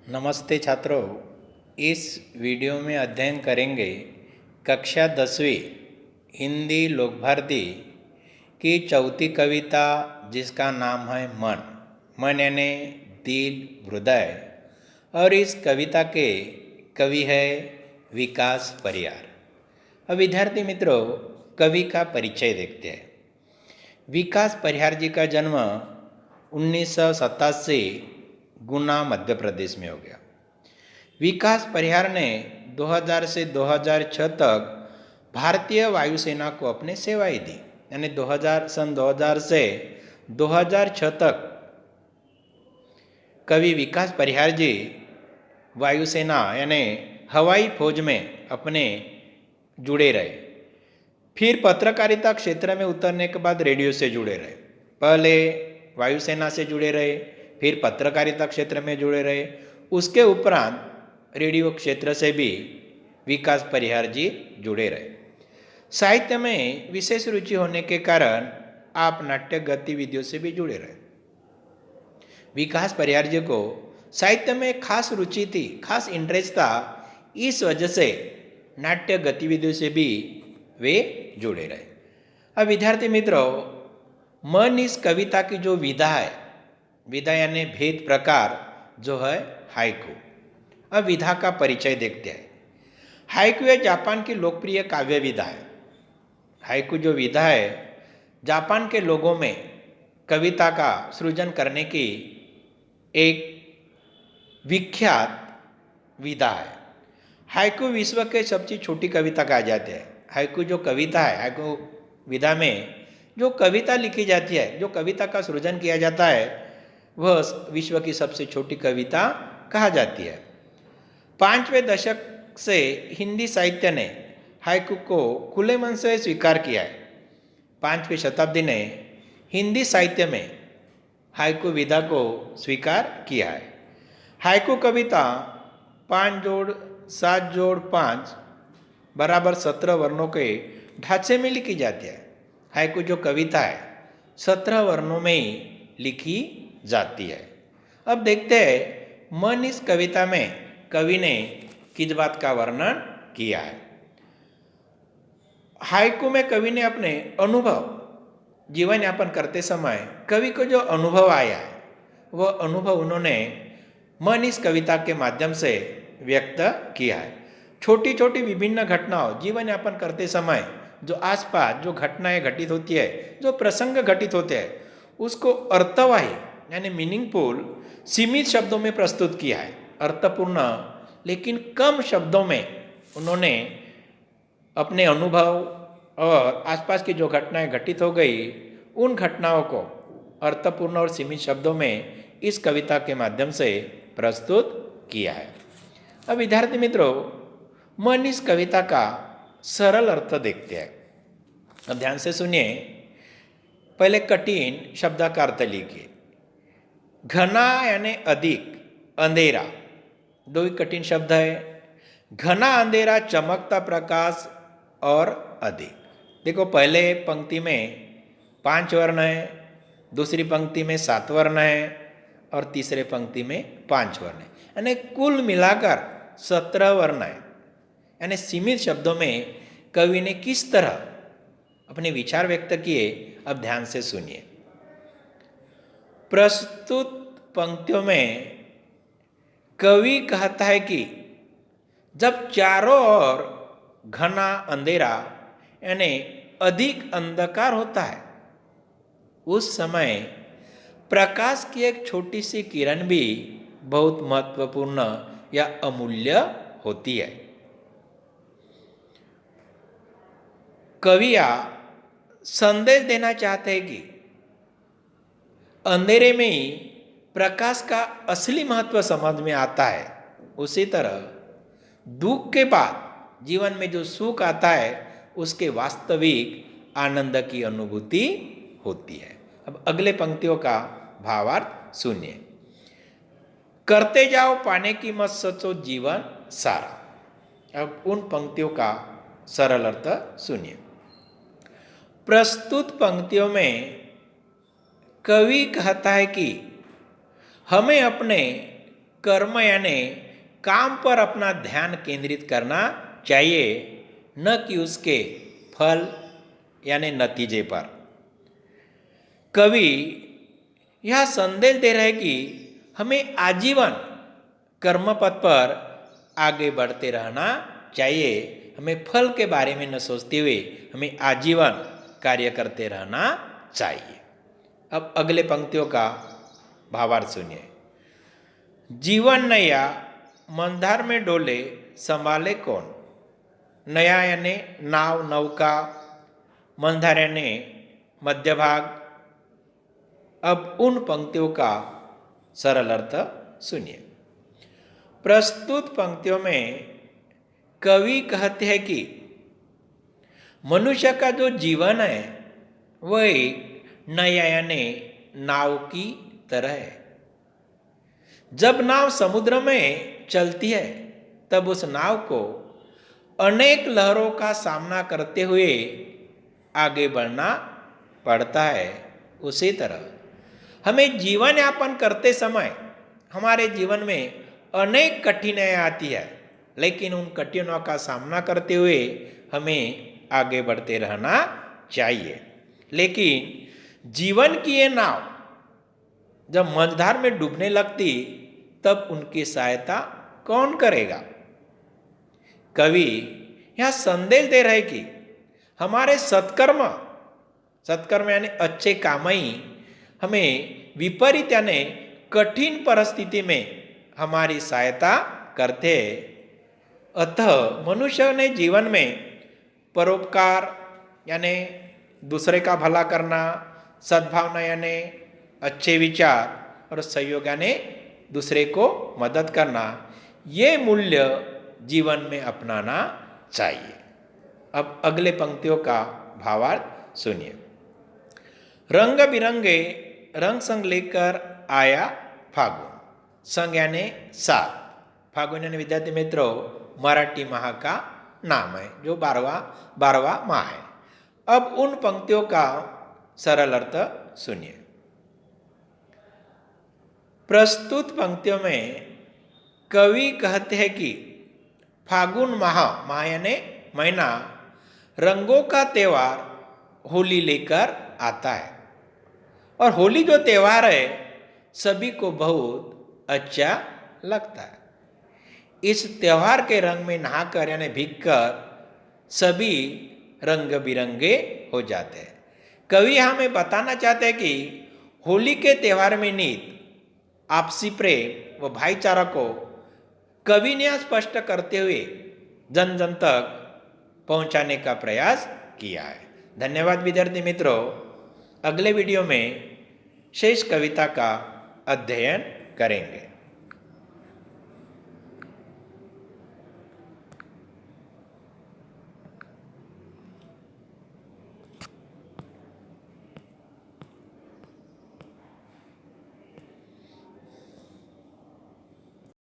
नमस्ते छात्रों। इस वीडियो में अध्ययन करेंगे कक्षा 10वीं हिंदी लोक भारती की चौथी कविता जिसका नाम है मन। मन यानी दिल, हृदय। और इस कविता के कवि है विकास परिहार। अब विद्यार्थी मित्रों, कवि का परिचय देखते हैं। विकास परिहार जी का जन्म 1987 गुना मध्य प्रदेश में हो गया। विकास परिहार ने 2000 से 2006 तक भारतीय वायुसेना को अपने सेवाएं दी। यानी 2000 से 2006 तक कवि विकास परिहार जी वायुसेना यानी हवाई फौज में अपने जुड़े रहे। फिर पत्रकारिता क्षेत्र में उतरने के बाद रेडियो से जुड़े रहे। पहले वायुसेना से जुड़े रहे, फिर पत्रकारिता क्षेत्र में जुड़े रहे। उसके उपरांत रेडियो क्षेत्र से भी विकास परिहार जी जुड़े रहे। साहित्य में विशेष रुचि होने के कारण आप नाट्य गतिविधियों से भी जुड़े रहे। विकास परिहार जी को साहित्य में खास रुचि थी, खास इंटरेस्ट था। इस वजह से नाट्य गतिविधियों से भी वे जुड़े रहे। अब विद्यार्थी मित्रों, मन इस कविता की जो विधा है, विधा यानी भेद प्रकार जो है हाइकू। अब विधा का परिचय देखते हैं। हाइकू है जापान की लोकप्रिय काव्य विधा है। हाइकू जो विधा है जापान के लोगों में कविता का सृजन करने की एक विख्यात विधा है। हाइकू विश्व के सबसे छोटी कविता कहा जाते हैं। हाइकू जो कविता है, हाइकू विधा में जो कविता लिखी जाती है, जो कविता का सृजन किया जाता है, वह विश्व की सबसे छोटी कविता कहा जाती है। 5वें दशक से हिंदी साहित्य ने हाइकू को खुले मन से स्वीकार किया है। 5वीं शताब्दी ने हिंदी साहित्य में हाइकू विधा को स्वीकार किया है। हाइकू कविता 5 जोड़ 7 जोड़ 5 बराबर 17 वर्णों के ढांचे में लिखी जाती है। हाइकू जो कविता है 17 वर्णों में ही लिखी जाती है। अब देखते हैं मन इस कविता में कवि ने किस बात का वर्णन किया है। हाइकू में कवि ने अपने अनुभव, जीवन यापन करते समय कवि को जो अनुभव आया है, वह अनुभव उन्होंने मन इस कविता के माध्यम से व्यक्त किया है। छोटी छोटी विभिन्न घटनाओं, जीवन यापन करते समय जो आसपास जो घटनाएं घटित होती है, जो प्रसंग घटित होते हैं, उसको अर्थवाही यानी मीनिंगफुल सीमित शब्दों में प्रस्तुत किया है। अर्थपूर्ण लेकिन कम शब्दों में उन्होंने अपने अनुभव और आसपास की जो घटनाएं घटित हो गई, उन घटनाओं को अर्थपूर्ण और सीमित शब्दों में इस कविता के माध्यम से प्रस्तुत किया है। अब विद्यार्थी मित्रों, मन इस कविता का सरल अर्थ देखते हैं। अब ध्यान से सुनिए। पहले कठिन शब्द का अर्थ लिखिए। घना यानी अधिक, अंधेरा, दो ही कठिन शब्द है। घना अंधेरा, चमकता प्रकाश और अधिक। देखो, पहले पंक्ति में 5 वर्ण है, दूसरी पंक्ति में 7 वर्ण है और तीसरे पंक्ति में 5 वर्ण है, यानी कुल मिलाकर 17 वर्ण है। यानी सीमित शब्दों में कवि ने किस तरह अपने विचार व्यक्त किए, अब ध्यान से सुनिए। प्रस्तुत पंक्तियों में कवि कहता है कि जब चारों ओर घना अंधेरा यानी अधिक अंधकार होता है, उस समय प्रकाश की एक छोटी सी किरण भी बहुत महत्वपूर्ण या अमूल्य होती है। कविया संदेश देना चाहते हैं कि अंधेरे में ही प्रकाश का असली महत्व समझ में आता है। उसी तरह दुख के बाद जीवन में जो सुख आता है, उसके वास्तविक आनंद की अनुभूति होती है। अब अगले पंक्तियों का भावार्थ सुनिए। करते जाओ पाने की मत सोचो जीवन सारा। अब उन पंक्तियों का सरल अर्थ सुनिए। प्रस्तुत पंक्तियों में कवि कहता है कि हमें अपने कर्म यानी काम पर अपना ध्यान केंद्रित करना चाहिए, न कि उसके फल यानी नतीजे पर। कवि यह संदेश दे रहे कि हमें आजीवन कर्म पथ पर आगे बढ़ते रहना चाहिए। हमें फल के बारे में न सोचते हुए हमें आजीवन कार्य करते रहना चाहिए। अब अगले पंक्तियों का भावार्थ सुनिए। जीवन नया मंदार में डोले संभाले कौन। नया यानी नाव, नौका, मंदार यानी मध्य भाग। अब उन पंक्तियों का सरल अर्थ सुनिए। प्रस्तुत पंक्तियों में कवि कहते हैं कि मनुष्य का जो जीवन है वह एक नया यानी नाव की तरह है। जब नाव समुद्र में चलती है तब उस नाव को अनेक लहरों का सामना करते हुए आगे बढ़ना पड़ता है। उसी तरह हमें जीवन यापन करते समय हमारे जीवन में अनेक कठिनाइयाँ आती है, लेकिन उन कठिनाइयों का सामना करते हुए हमें आगे बढ़ते रहना चाहिए। लेकिन जीवन की ये नाव जब मझधार में डूबने लगती तब उनकी सहायता कौन करेगा। कवि यह संदेश दे रहे कि हमारे सत्कर्म यानी अच्छे काम ही हमें विपरीत यानी कठिन परिस्थिति में हमारी सहायता करते हैं। अतः मनुष्य ने जीवन में परोपकार यानी दूसरे का भला करना, सद्भावना यानी अच्छे विचार और सहयोग यानी दूसरे को मदद करना, ये मूल्य जीवन में अपनाना चाहिए। अब अगले पंक्तियों का भावार्थ सुनिए। रंग बिरंगे रंग संग लेकर आया फागुन। संग यानी साथ। फागुन यानी विद्यार्थी मित्रों मराठी माह का नाम है, जो 12वां माह है। अब उन पंक्तियों का सरल अर्थ सुनिए। प्रस्तुत पंक्तियों में कवि कहते हैं कि फागुन माह यानी महीना रंगों का त्यौहार होली लेकर आता है। और होली जो त्यौहार है सभी को बहुत अच्छा लगता है। इस त्यौहार के रंग में नहाकर यानी भीगकर सभी रंग बिरंगे हो जाते हैं। कवि हमें बताना चाहते हैं कि होली के त्यौहार में निहित आपसी प्रेम व भाईचारा को कवि ने स्पष्ट करते हुए जन जन तक पहुंचाने का प्रयास किया है। धन्यवाद विद्यार्थी मित्रों। अगले वीडियो में शेष कविता का अध्ययन करेंगे।